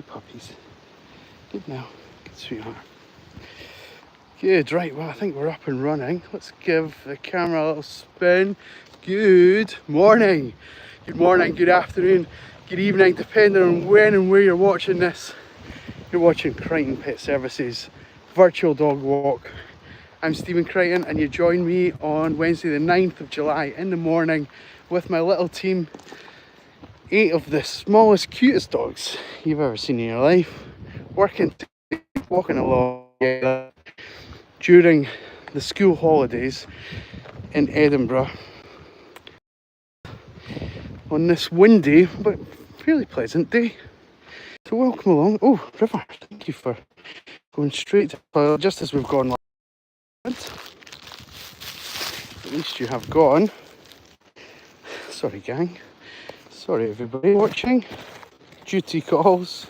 Good puppies. Good now. Good sweetheart. Good, right, well I think we're up and running. Let's give the camera a little spin. Good morning. Good morning, good afternoon, good evening, depending on when and where you're watching this. You're watching Crighton Pet Services virtual dog walk. I'm Stephen Crighton and you join me on Wednesday the 9th of July in the morning with my little team. 8 of the smallest, cutest dogs you've ever seen in your life, walking along during the school holidays in Edinburgh on this windy but fairly pleasant day. So welcome along. Oh, River, thank you for going straight to the toilet just as we've gone. At least you have gone. Sorry gang, sorry everybody watching. Duty calls.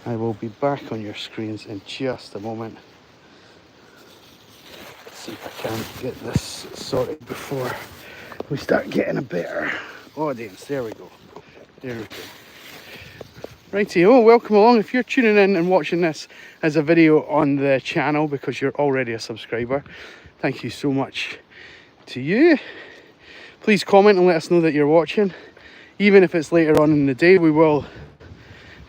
I will be back on your screens in just a moment. Let's see if I can get this sorted before we start getting a better audience. There we go. There we go. Righty, oh, welcome along. If you're tuning in and watching this as a video on the channel because you're already a subscriber, thank you so much to you. Please comment and let us know that you're watching. Even if it's later on in the day, we will,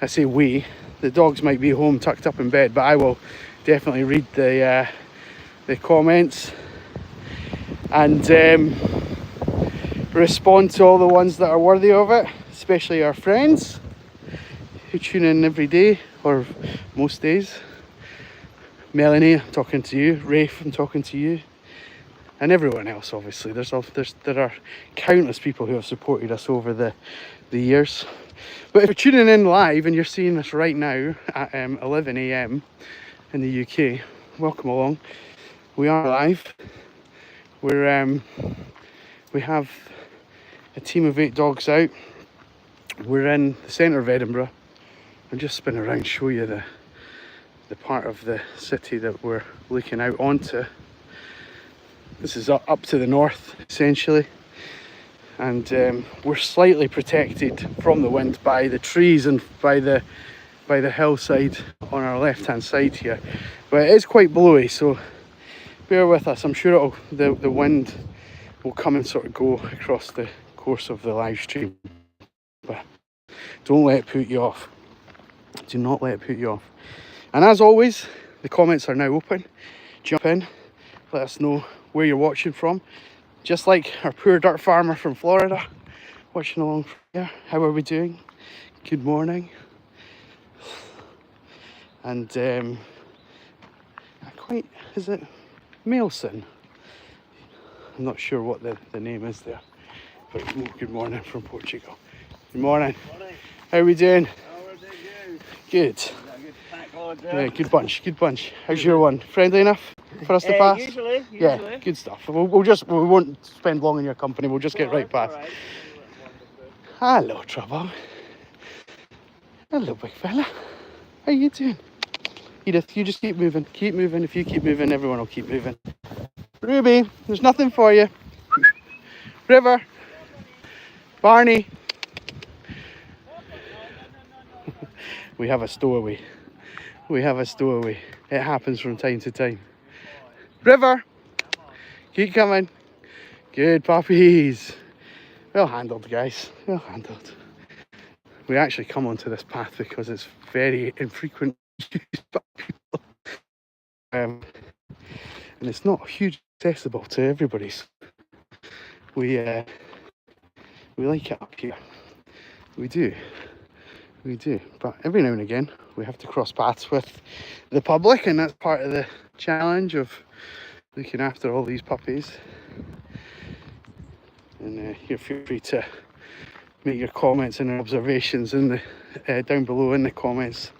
I say we, the dogs might be home tucked up in bed, but I will definitely read the comments and respond to all the ones that are worthy of it, especially our friends who tune in every day or most days. Melanie, I'm talking to you. Rafe, I'm talking to you. And everyone else, obviously. There are countless people who have supported us over the years. But if you're tuning in live and you're seeing this right now at 11 AM in the UK, welcome along. We are live. We have a team of 8 dogs out. We're in the centre of Edinburgh. I'll just spin around, show you the part of the city that we're looking out onto. This is up to the north, essentially, and we're slightly protected from the wind by the trees and by the hillside on our left-hand side here. But it is quite blowy, so bear with us. I'm sure the wind will come and sort of go across the course of the live stream, but don't let it put you off. Do not let it put you off. And as always, the comments are now open. Jump in, let us know where you're watching from, just like our poor dirt farmer from Florida watching along from here. How are we doing? Good morning. And is it Mailson? I'm not sure what the name is there, but good morning from Portugal. Good morning. Morning. How are we doing? Oh, we're doing good. Good. Yeah, good bunch. How's your one? Friendly enough for us to pass? Usually. Yeah, good stuff. We won't spend long in your company. We'll just get right past. Right. Hello, Trouble. Hello, big fella. How you doing? Edith, you just keep moving. Keep moving. If you keep moving, everyone will keep moving. Ruby, there's nothing for you. River. Barney. We have a stowaway. It happens from time to time. River, keep coming. Good puppies. Well handled, guys. Well handled. We actually come onto this path because it's very infrequent used by people. And it's not hugely accessible to everybody. We like it up here. We do. But every now and again we have to cross paths with the public, and that's part of the challenge of looking after all these puppies. And you're free to make your comments and observations in the down below in the comments.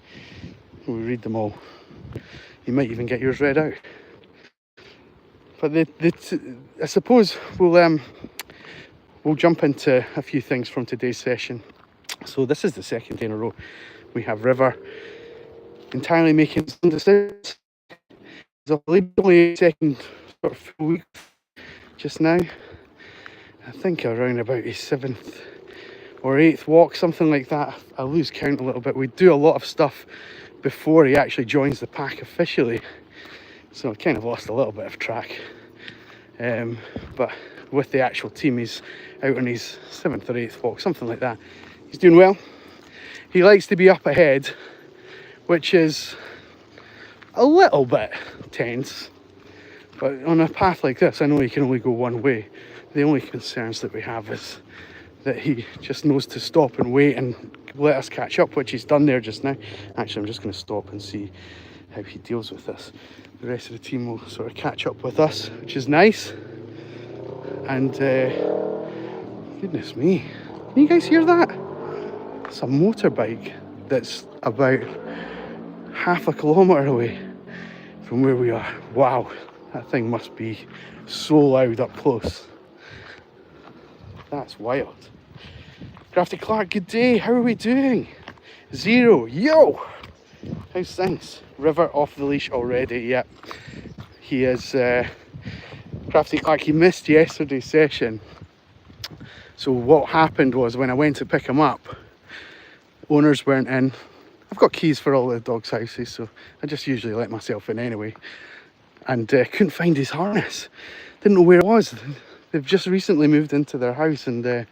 We read them all. You might even get yours read out. But I suppose we'll jump into a few things from today's session. So this is the second day in a row we have River entirely making some decisions. It's only second sort of full week just now. I think around about his 7th or 8th walk, something like that. I lose count a little bit. We do a lot of stuff before he actually joins the pack officially, so I kind of lost a little bit of track. But with the actual team, he's out on his 7th or 8th walk, something like that. He's doing well. He likes to be up ahead, which is a little bit tense, but on a path like this, I know he can only go one way. The only concerns that we have is that he just knows to stop and wait and let us catch up, which he's done there just now. Actually, I'm just going to stop and see how he deals with this. The rest of the team will sort of catch up with us, which is nice. And goodness me, can you guys hear that? It's a motorbike that's about half a kilometre away from where we are. Wow, that thing must be so loud up close. That's wild. Crafty Clark, good day. How are we doing? 0. Yo! How's things? River off the leash already, yep. He is, Crafty Clark, he missed yesterday's session. So what happened was when I went to pick him up, owners weren't in. I've got keys for all the dogs' houses, so I just usually let myself in anyway. And couldn't find his harness. Didn't know where it was. They've just recently moved into their house, and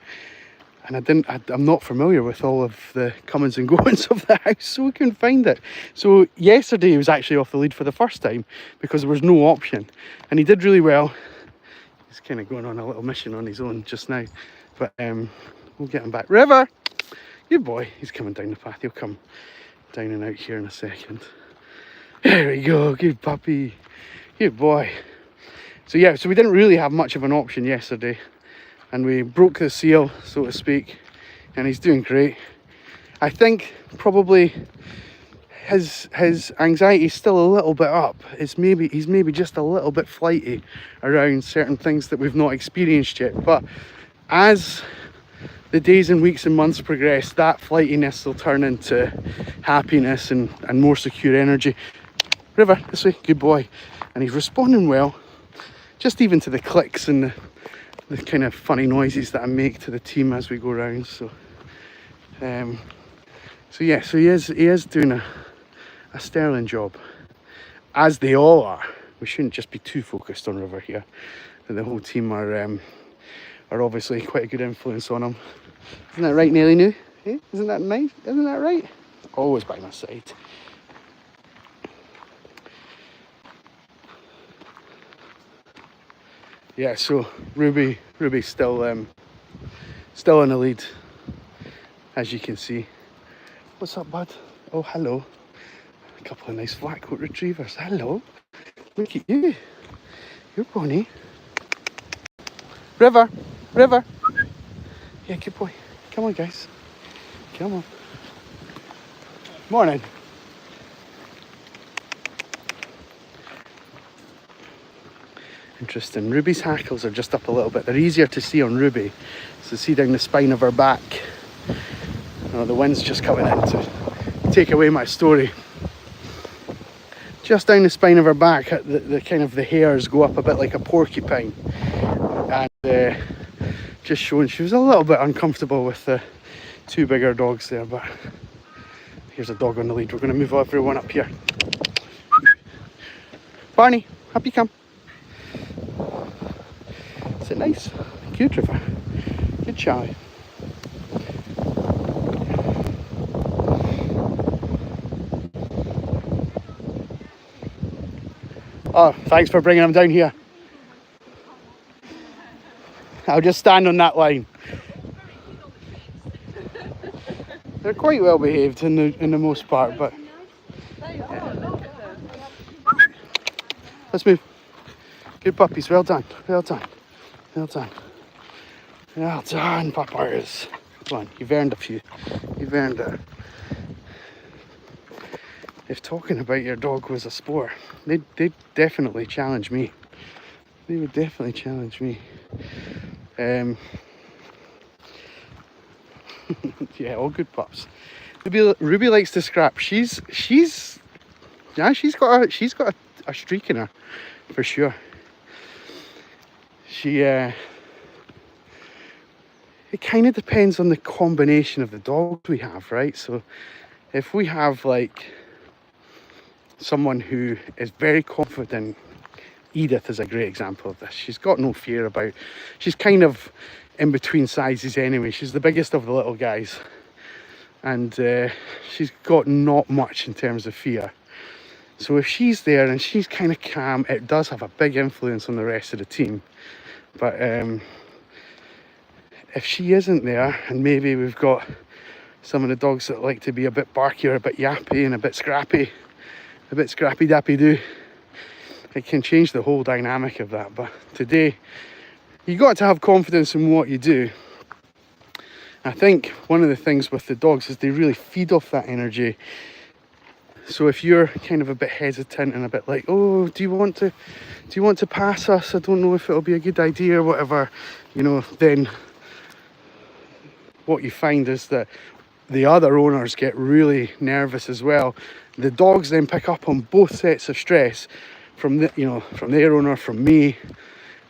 I'm not familiar with all of the comings and goings of the house, so we couldn't find it. So yesterday he was actually off the lead for the first time because there was no option, and he did really well. He's kind of going on a little mission on his own just now, but we'll get him back. River, good boy. He's coming down the path. He'll come down and out here in a second. There we go. Good puppy. Good boy. So yeah, so we didn't really have much of an option yesterday, and we broke the seal, so to speak, and he's doing great. I think probably his anxiety is still a little bit up. He's maybe just a little bit flighty around certain things that we've not experienced yet, but as the days and weeks and months progress, that flightiness will turn into happiness and more secure energy. River, this way, good boy. And he's responding well, just even to the clicks and the kind of funny noises that I make to the team as we go around. So yeah, so he is doing a sterling job, as they all are. We shouldn't just be too focused on River here. And the whole team are obviously quite a good influence on him. Isn't that right, Nelly New? Hey, isn't that nice? Isn't that right? Always by my side. Yeah, so Ruby's still in the lead, as you can see. What's up, bud? Oh, hello. A couple of nice flat coat retrievers. Hello. Look at you. You're Bonnie. River. Yeah, good boy. Come on, guys. Come on. Morning. Interesting. Ruby's hackles are just up a little bit. They're easier to see on Ruby. So see down the spine of her back. Oh, the wind's just coming in to take away my story. Just down the spine of her back, the kind of the hairs go up a bit like a porcupine. And just showing she was a little bit uncomfortable with the two bigger dogs there, but here's a dog on the lead. We're going to move everyone up here. Barney, up you come. Is it nice? Good, River. Good Charlie. Oh, thanks for bringing him down here. I'll just stand on that line. They're quite well behaved in the most part, but yeah. Let's move. Good puppies. Well done. Well done. Well done. Well done, puppers. Come on, you've earned a few. You've earned it. If talking about your dog was a sport, they'd definitely challenge me. They would definitely challenge me. Yeah, all good pups. Ruby likes to scrap. She's got a streak in her, for sure. She it kind of depends on the combination of the dogs we have, right? So if we have like someone who is very confident, Edith is a great example of this. She's got no fear about, she's kind of in between sizes anyway. She's the biggest of the little guys, and she's got not much in terms of fear. So if she's there and she's kind of calm, it does have a big influence on the rest of the team. But if she isn't there, and maybe we've got some of the dogs that like to be a bit barky or a bit yappy and a bit scrappy dappy do, it can change the whole dynamic of that. But today, you got to have confidence in what you do. I think one of the things with the dogs is they really feed off that energy. So if you're kind of a bit hesitant and a bit like, oh, do you want to pass us? I don't know if it'll be a good idea or whatever, you know, then what you find is that the other owners get really nervous as well. The dogs then pick up on both sets of stress from the, you know, from their owner, from me,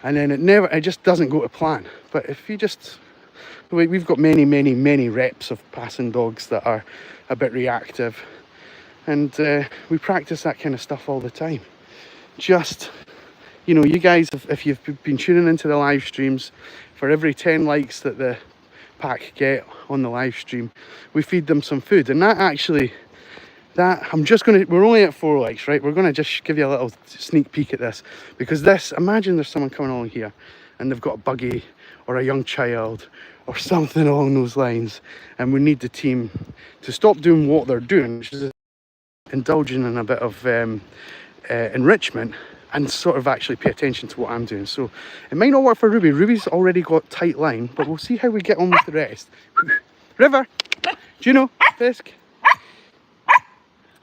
and then it just doesn't go to plan. But if you just, we've got many reps of passing dogs that are a bit reactive, and we practice that kind of stuff all the time. Just, you know, you guys, if you've been tuning into the live streams, for every 10 likes that the pack get on the live stream, we feed them some food. And that actually, we're only at 4 likes, right? We're gonna just give you a little sneak peek at this, because this, imagine there's someone coming along here and they've got a buggy or a young child or something along those lines, and we need the team to stop doing what they're doing, which is indulging in a bit of enrichment, and sort of actually pay attention to what I'm doing. So it might not work for Ruby. Ruby's already got tight line, but we'll see how we get on with the rest. River, Juno, Fisk.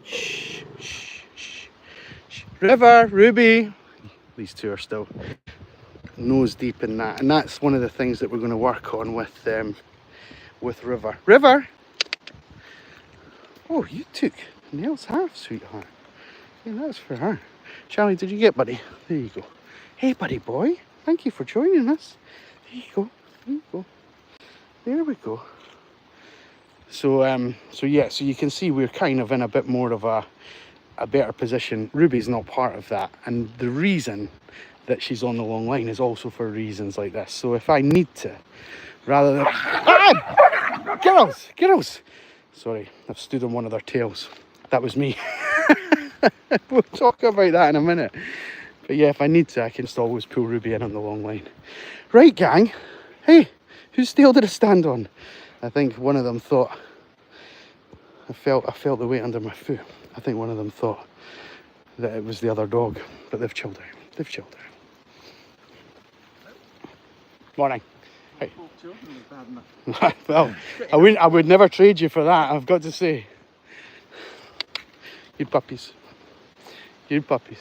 Shh, shh, shh, shh. River, Ruby. These two are still nose deep in that, and that's one of the things that we're going to work on with River. River. Oh, you took Nell's half, sweetheart. Yeah, that's for her. Charlie, did you get buddy? There you go. Hey, buddy boy. Thank you for joining us. There you go. There you go. There we go. So yeah, so you can see we're kind of in a bit more of a better position. Ruby's not part of that, and the reason that she's on the long line is also for reasons like this. So if I need to, rather than girls, sorry, I've stood on one of their tails. That was me. We'll talk about that in a minute. But yeah, if I need to, I can just always pull Ruby in on the long line. Right, gang. Hey, whose tail did I stand on? I think one of them thought, I felt the weight under my foot. I think one of them thought that it was the other dog, but they've chilled out. They've chilled out. Morning. Hey. Well, I would never trade you for that, I've got to say. You puppies. You puppies.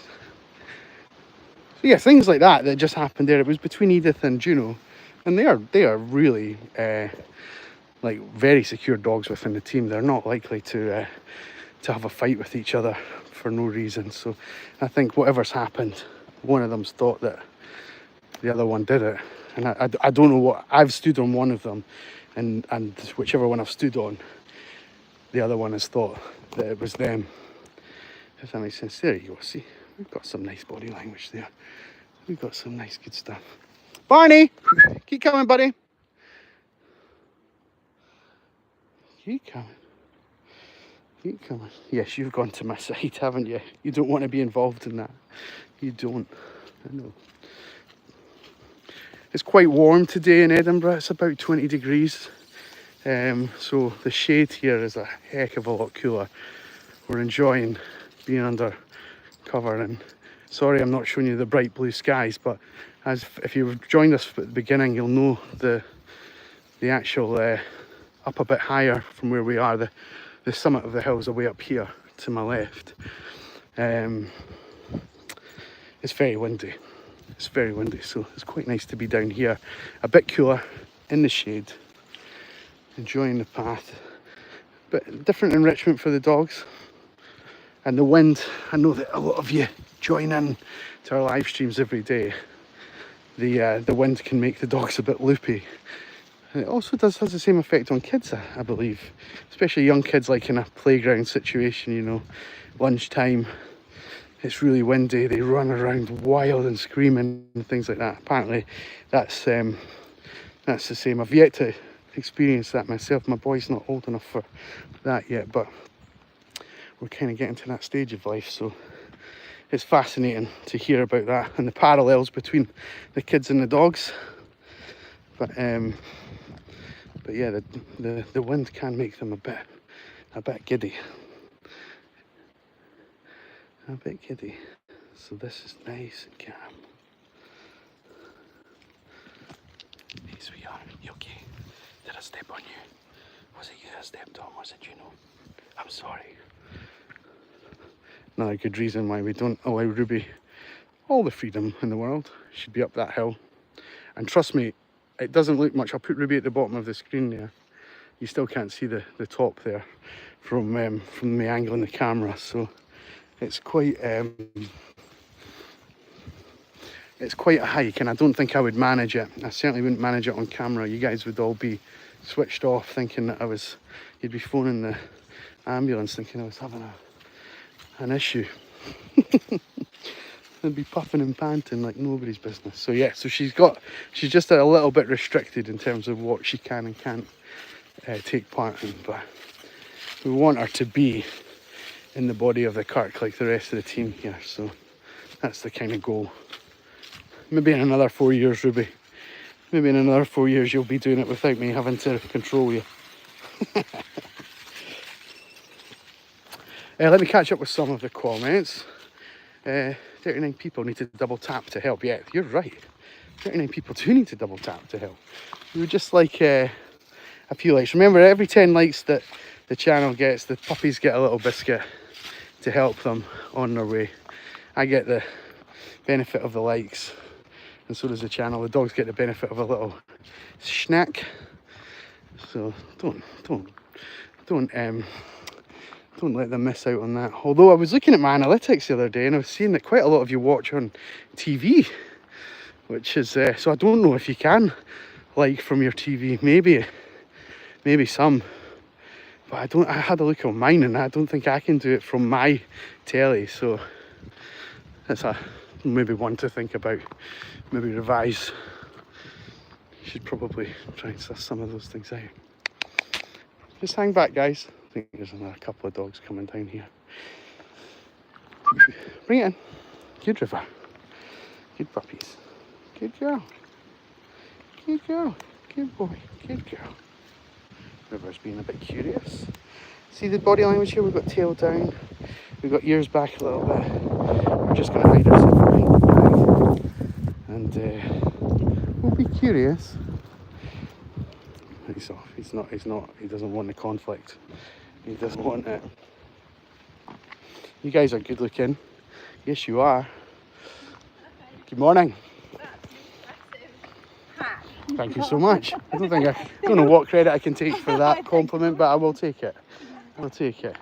So yeah, things like that just happened there. It was between Edith and Juno, and they are really like very secure dogs within the team. They're not likely to have a fight with each other for no reason. So I think whatever's happened, one of them's thought that the other one did it, and I don't know what. I've stood on one of them, and whichever one I've stood on, the other one has thought that it was them. If that makes sense. There you go. See, we've got some nice body language there. We've got some nice good stuff. Barney, keep coming, buddy. Keep coming. Keep coming. Yes, you've gone to my side, haven't you? You don't want to be involved in that. You don't. I know. It's quite warm today in Edinburgh. It's about 20 degrees. So the shade here is a heck of a lot cooler. We're enjoying being under cover, and sorry I'm not showing you the bright blue skies, but if you've joined us at the beginning, you'll know the actual up a bit higher from where we are, the summit of the hills are way up here to my left. It's very windy. It's very windy, so it's quite nice to be down here, a bit cooler, in the shade, enjoying the path. But different enrichment for the dogs. And the wind, I know that a lot of you join in to our live streams every day. The wind can make the dogs a bit loopy. And it also has the same effect on kids, I believe, especially young kids, like in a playground situation, you know, lunchtime, it's really windy, they run around wild and screaming and things like that. Apparently that's the same. I've yet to experience that myself. My boy's not old enough for that yet, but we're kind of getting to that stage of life, so it's fascinating to hear about that and the parallels between the kids and the dogs. But yeah, the wind can make them a bit giddy. A bit giddy. So this is nice and calm. Hey, sweetheart, you okay? Did I step on you? Was it you that stepped on? Was it you know? I'm sorry. Not a good reason why we don't allow Ruby all the freedom in the world. She'd be up that hill. And trust me, it doesn't look much. I'll put Ruby at the bottom of the screen there. You still can't see the top there from the angle in the camera. So it's quite a hike, and I don't think I would manage it. I certainly wouldn't manage it on camera. You guys would all be switched off thinking that you'd be phoning the ambulance thinking I was having an issue. They'd be puffing and panting like nobody's business. So yeah, so she's just a little bit restricted in terms of what she can and can't take part in, but we want her to be in the body of the Kirk like the rest of the team here, so that's the kind of goal. Maybe in another 4 years, Ruby, maybe in another 4 years you'll be doing it without me having to control you. Let me catch up with some of the comments. 39 people need to double tap to help. Yeah, you're right. 39 people do need to double tap to help. We would just like a few likes. Remember, every 10 likes that the channel gets, the puppies get a little biscuit to help them on their way. I get the benefit of the likes, and so does the channel. The dogs get the benefit of a little snack. So don't let them miss out on that. Although I was looking at my analytics the other day and I was seeing that quite a lot of you watch on TV, which is so I don't know if you can like from your TV. Maybe some, but I had a look on mine and I don't think I can do it from my telly. So that's maybe one to think about. Maybe revise. Should probably try and suss some of those things out. Just hang back, guys. I think there's another couple of dogs coming down here. Bring it in. Good River. Good puppies. Good girl. Good girl. Good boy. Good girl. River's being a bit curious. See the body language here? We've got tail down. We've got ears back a little bit. We're just going to hide ourselves behind the bag. And we'll be curious. He's off. He's not. He doesn't want the conflict. He doesn't want it. You guys are good looking. Yes, you are. Good morning. Thank you so much. I don't know what credit I can take for that compliment, but I will take it. I'll take it.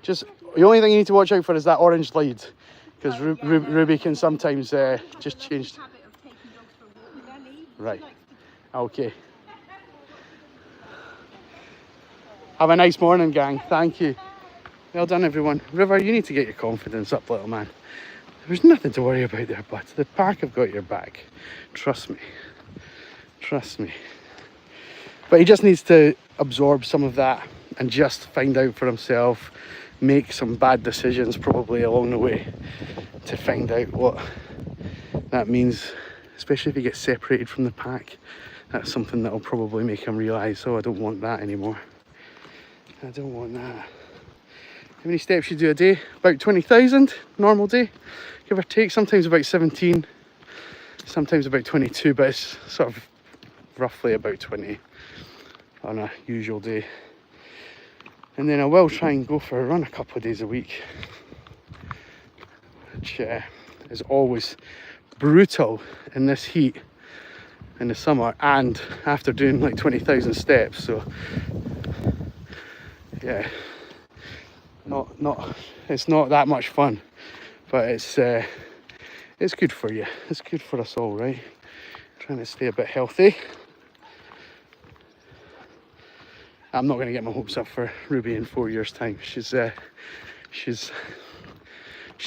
Just the only thing you need to watch out for is that orange lead, because Ruby can sometimes just change. Right. Okay. Have a nice morning, gang. Thank you. Well done, everyone. River, you need to get your confidence up, little man. There's nothing to worry about there, bud. The pack have got your back. Trust me. Trust me. But he just needs to absorb some of that and just find out for himself, make some bad decisions probably along the way to find out what that means, especially if he gets separated from the pack. That's something that will probably make him realise, oh, I don't want that anymore. I don't want that. How many steps you do a day? About 20,000, normal day, give or take. Sometimes about 17, sometimes about 22, but it's sort of roughly about 20 on a usual day. And then I will try and go for a run a couple of days a week, which is always brutal in this heat in the summer and after doing like 20,000 steps. So yeah, it's not that much fun, but it's good for you. It's good for us all, right? Trying to stay a bit healthy. I'm not going to get my hopes up for Ruby in 4 years' time. She's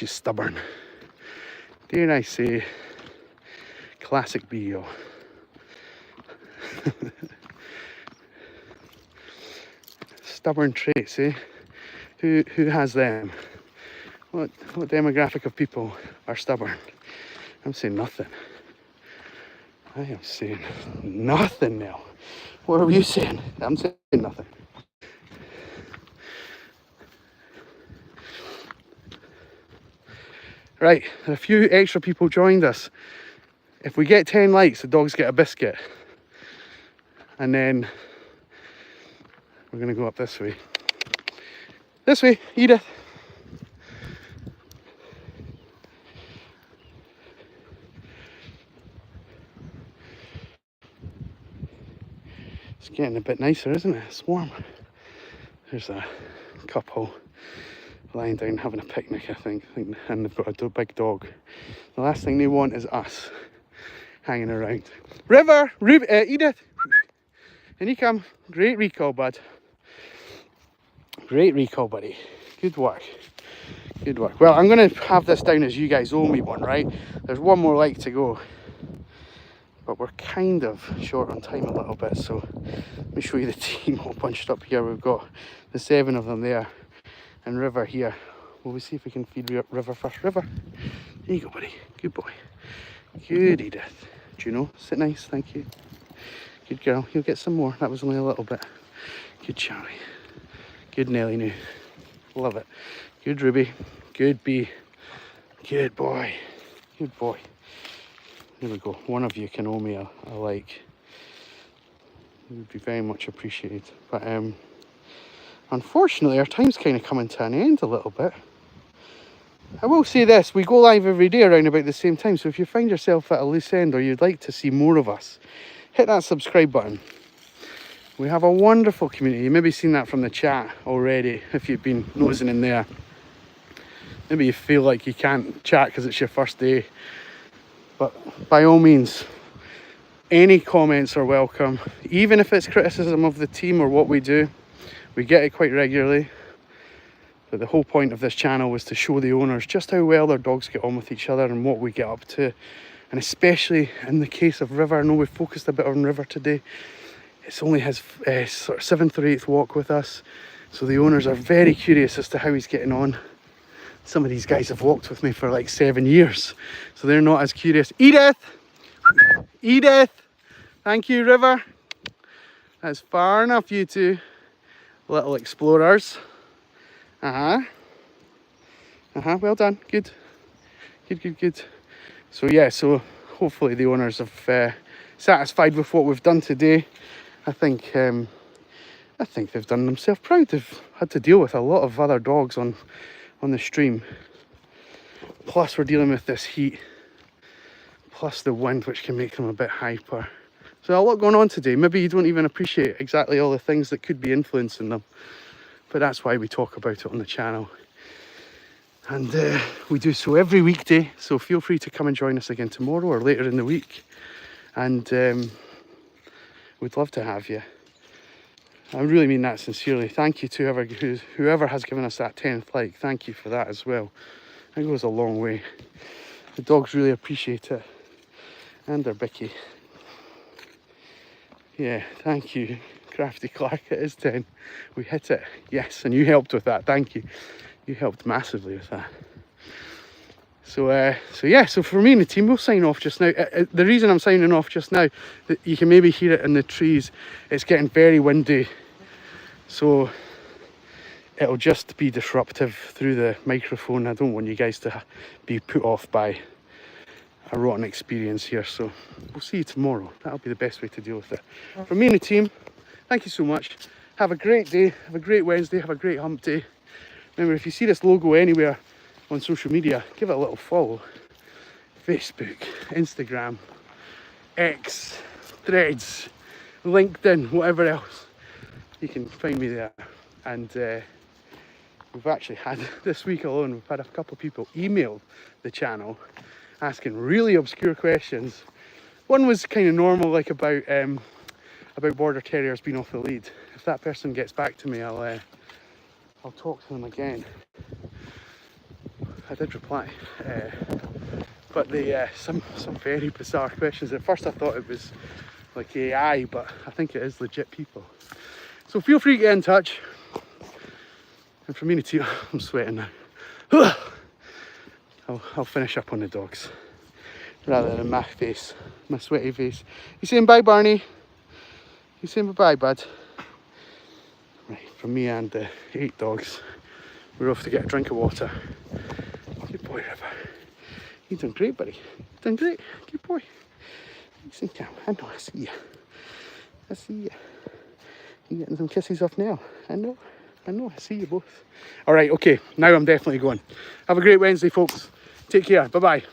stubborn. Dare I say, classic BO. Stubborn traits, eh? Who has them? What demographic of people are stubborn? I'm saying nothing. I am saying nothing now. What are you saying? I'm saying nothing. Right, a few extra people joined us. If we get 10 likes, the dogs get a biscuit. And then we're going to go up this way. This way, Edith. It's getting a bit nicer, isn't it? It's warm. There's a couple lying down having a picnic, I think, and they've got a big dog. The last thing they want is us hanging around. River! Edith! In you come. Great recall, bud. Great recall, buddy. Good work. Good work. Well, I'm going to have this down as you guys owe me one, right? There's one more like to go. But we're kind of short on time a little bit, so let me show you the team all bunched up here. We've got the 7 of them there, and River here. Will we see if we can feed River first? River, there you go, buddy. Good boy. Good, Edith. Juno, sit nice, thank you. Good girl. You'll get some more. That was only a little bit. Good Charlie. Good Nelly new. Love it. Good Ruby. Good Bee. Good boy. Good boy. There we go. One of you can owe me a like. It would be very much appreciated. But unfortunately, our time's kind of coming to an end a little bit. I will say this, we go live every day around about the same time, so if you find yourself at a loose end or you'd like to see more of us, hit that subscribe button. We have a wonderful community. You've maybe seen that from the chat already, if you've been nosing in there. Maybe you feel like you can't chat because it's your first day. But by all means, any comments are welcome. Even if it's criticism of the team or what we do, we get it quite regularly. But the whole point of this channel was to show the owners just how well their dogs get on with each other and what we get up to. And especially in the case of River, I know we focused a bit on River today. It's only his sort of 7th or 8th walk with us. So the owners are very curious as to how he's getting on. Some of these guys have walked with me for like 7 years. So they're not as curious. Edith! Edith! Thank you, River. That's far enough, you two little explorers. Well done. Good. Good. So yeah, so hopefully the owners have satisfied with what we've done today. I think they've done themselves proud. They've had to deal with a lot of other dogs on the stream. Plus we're dealing with this heat. Plus the wind, which can make them a bit hyper. So a lot going on today. Maybe you don't even appreciate exactly all the things that could be influencing them. But that's why we talk about it on the channel. And we do so every weekday. So feel free to come and join us again tomorrow or later in the week. And we'd love to have you. I really mean that sincerely. Thank you to whoever has given us that 10th like. Thank you for that as well. It goes a long way. The dogs really appreciate it. And their Bicky. Yeah, thank you. Crafty Clark, it is 10. We hit it. Yes, and you helped with that. Thank you. You helped massively with that. So for me and the team, we'll sign off just now. The reason I'm signing off just now, you can maybe hear it in the trees. It's getting very windy. So it'll just be disruptive through the microphone. I don't want you guys to be put off by a rotten experience here. So we'll see you tomorrow. That'll be the best way to deal with it. From me and the team, thank you so much. Have a great day. Have a great Wednesday. Have a great hump day. Remember, if you see this logo anywhere on social media, give it a little follow. Facebook, Instagram, X, Threads, LinkedIn, whatever else. You can find me there. And we've actually had, this week alone, we've had a couple of people email the channel asking really obscure questions. One was kind of normal, like about about border terriers being off the lead. If that person gets back to me, I'll talk to them again. I did reply, but they some very bizarre questions. At first I thought it was like AI, but I think it is legit people. So feel free to get in touch. And for me to, I'm sweating now. I'll finish up on the dogs rather than my face, my sweaty face. You saying bye, Barney? You saying bye, bud? Right, from me and the 8 dogs, we're off to get a drink of water. Good boy, River. You're doing great, buddy. You're doing great. Good boy. Nice and calm. I know, I see you. I see you. You're getting some kisses off now. I know, I see you both. All right, okay, now I'm definitely going. Have a great Wednesday, folks. Take care. Bye-bye.